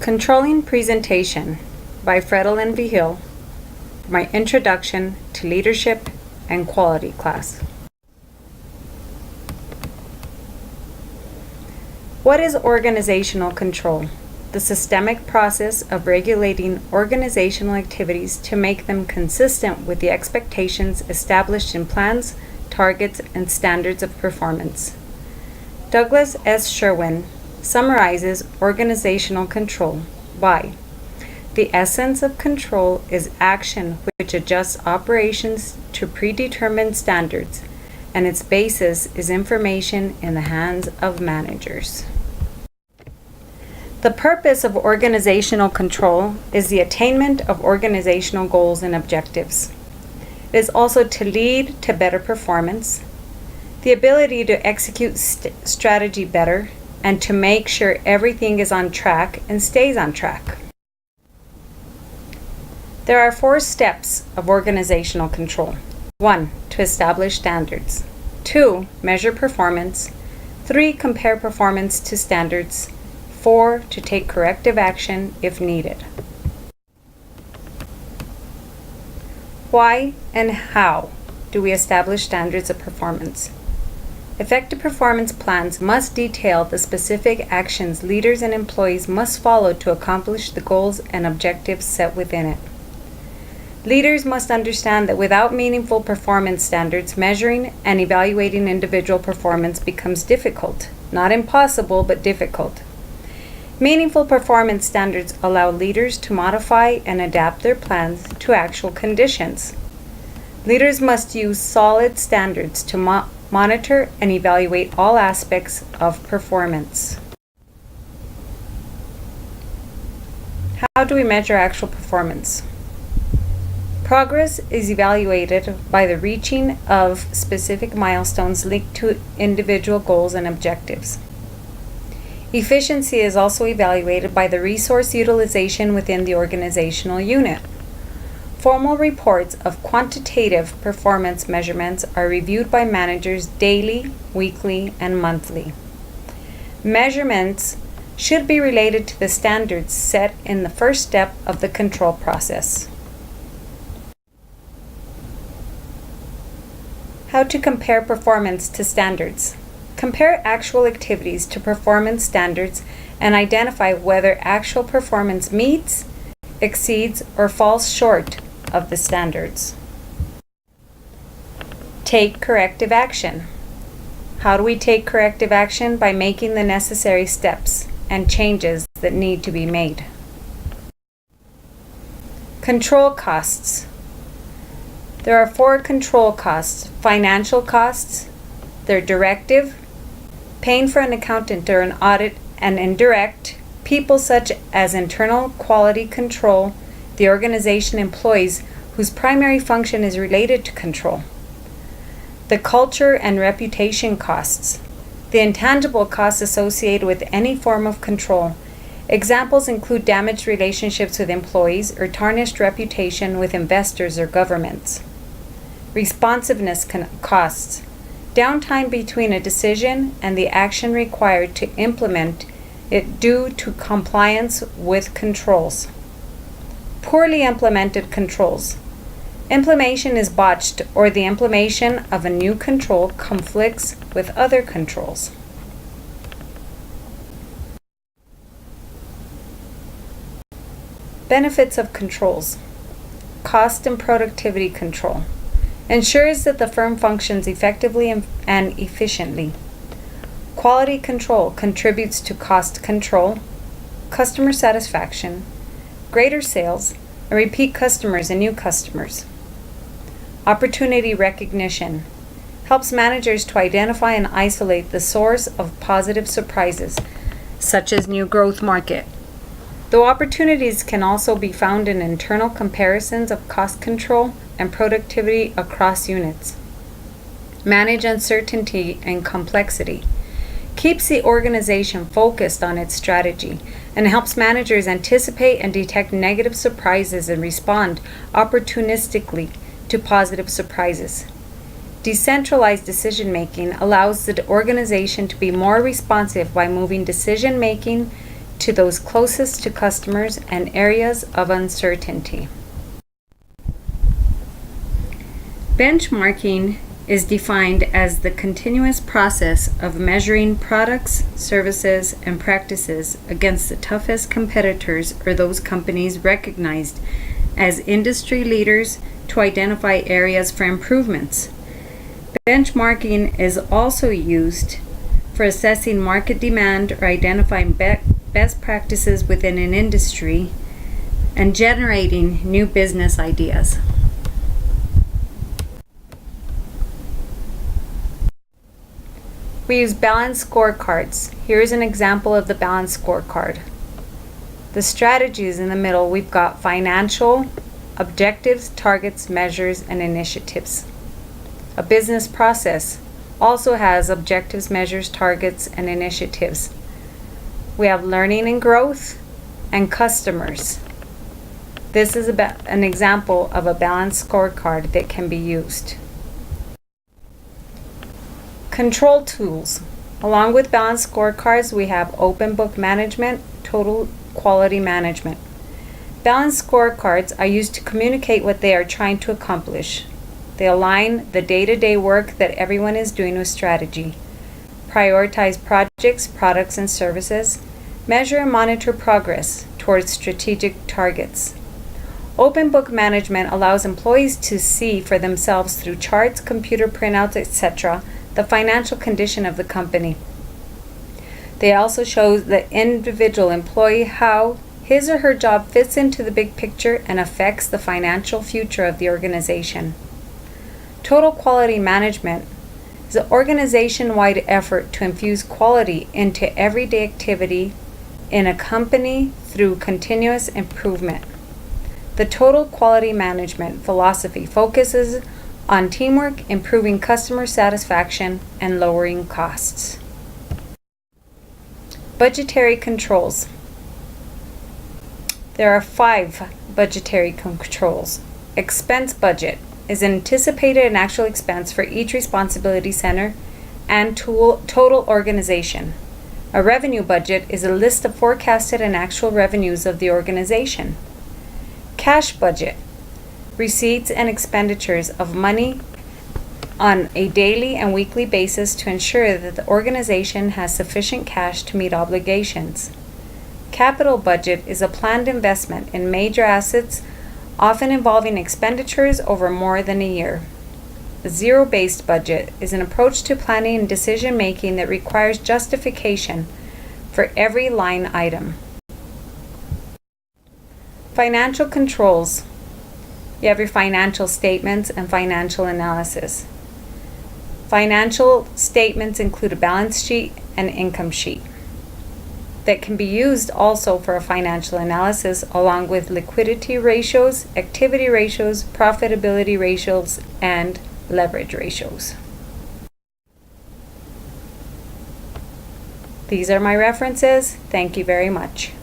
Controlling Presentation by Fredel and Vigil, my Introduction to Leadership and Quality class. What is organizational control? The systemic process of regulating organizational activities to make them consistent with the expectations established in plans, targets, and standards of performance. Douglas S. Sherwin summarizes organizational control by: the essence of control is action which adjusts operations to predetermined standards, and its basis is information in the hands of managers. The purpose of organizational control is the attainment of organizational goals and objectives. It is also to lead to better performance, the ability to execute strategy better, and to make sure everything is on track and stays on track. There are 4 steps of organizational control. 1. To establish standards. 2. Measure performance. 3. Compare performance to standards. 4. To take corrective action if needed. Why and how do we establish standards of performance? Effective performance plans must detail the specific actions leaders and employees must follow to accomplish the goals and objectives set within it. Leaders must understand that without meaningful performance standards, measuring and evaluating individual performance becomes difficult. Not impossible, but difficult. Meaningful performance standards allow leaders to modify and adapt their plans to actual conditions. Leaders must use solid standards to monitor and evaluate all aspects of performance. How do we measure actual performance? Progress is evaluated by the reaching of specific milestones linked to individual goals and objectives. Efficiency is also evaluated by the resource utilization within the organizational unit. Formal reports of quantitative performance measurements are reviewed by managers daily, weekly, and monthly. Measurements should be related to the standards set in the first step of the control process. How to compare performance to standards. Compare actual activities to performance standards and identify whether actual performance meets, exceeds, or falls short of the standards. Take corrective action. How do we take corrective action? By making the necessary steps and changes that need to be made. Control costs. There are 4 control costs: financial costs, they're directive, paying for an accountant or an audit, and indirect, people such as internal quality control, the organization employees whose primary function is related to control. The culture and reputation costs. The intangible costs associated with any form of control. Examples include damaged relationships with employees or tarnished reputation with investors or governments. Responsiveness costs. Downtime between a decision and the action required to implement it due to compliance with controls. Poorly implemented controls. Implementation is botched or the implementation of a new control conflicts with other controls. Benefits of controls. Cost and productivity control. Ensures that the firm functions effectively and efficiently. Quality control contributes to cost control, customer satisfaction, greater sales, and repeat customers and new customers. Opportunity recognition helps managers to identify and isolate the source of positive surprises, such as new growth market. Though opportunities can also be found in internal comparisons of cost control and productivity across units. Manage uncertainty and complexity. Keeps the organization focused on its strategy and helps managers anticipate and detect negative surprises and respond opportunistically to positive surprises. Decentralized decision-making allows the organization to be more responsive by moving decision-making to those closest to customers and areas of uncertainty. Benchmarking is defined as the continuous process of measuring products, services, and practices against the toughest competitors or those companies recognized as industry leaders to identify areas for improvements. Benchmarking is also used for assessing market demand or identifying best practices within an industry and generating new business ideas. We use balanced scorecards. Here's an example of the balanced scorecard. The strategies in the middle, we've got financial, objectives, targets, measures, and initiatives. A business process also has objectives, measures, targets, and initiatives. We have learning and growth and customers. This is an example of a balanced scorecard that can be used. Control tools. Along with balanced scorecards, we have open book management, total quality management. Balanced scorecards are used to communicate what they are trying to accomplish. They align the day-to-day work that everyone is doing with strategy, prioritize projects, products, and services, measure and monitor progress towards strategic targets. Open book management allows employees to see for themselves through charts, computer printouts, etc., the financial condition of the company. They also show the individual employee how his or her job fits into the big picture and affects the financial future of the organization. Total quality management is an organization-wide effort to infuse quality into everyday activity in a company through continuous improvement. The total quality management philosophy focuses on teamwork, improving customer satisfaction, and lowering costs. Budgetary controls. There are 5 budgetary controls. Expense budget is anticipated and actual expense for each responsibility center and total organization. A revenue budget is a list of forecasted and actual revenues of the organization. Cash budget, receipts and expenditures of money on a daily and weekly basis to ensure that the organization has sufficient cash to meet obligations. Capital budget is a planned investment in major assets, often involving expenditures over more than a year. A zero-based budget is an approach to planning and decision-making that requires justification for every line item. Financial controls. You have your financial statements and financial analysis. Financial statements include a balance sheet and income sheet that can be used also for a financial analysis along with liquidity ratios, activity ratios, profitability ratios, and leverage ratios. These are my references. Thank you very much.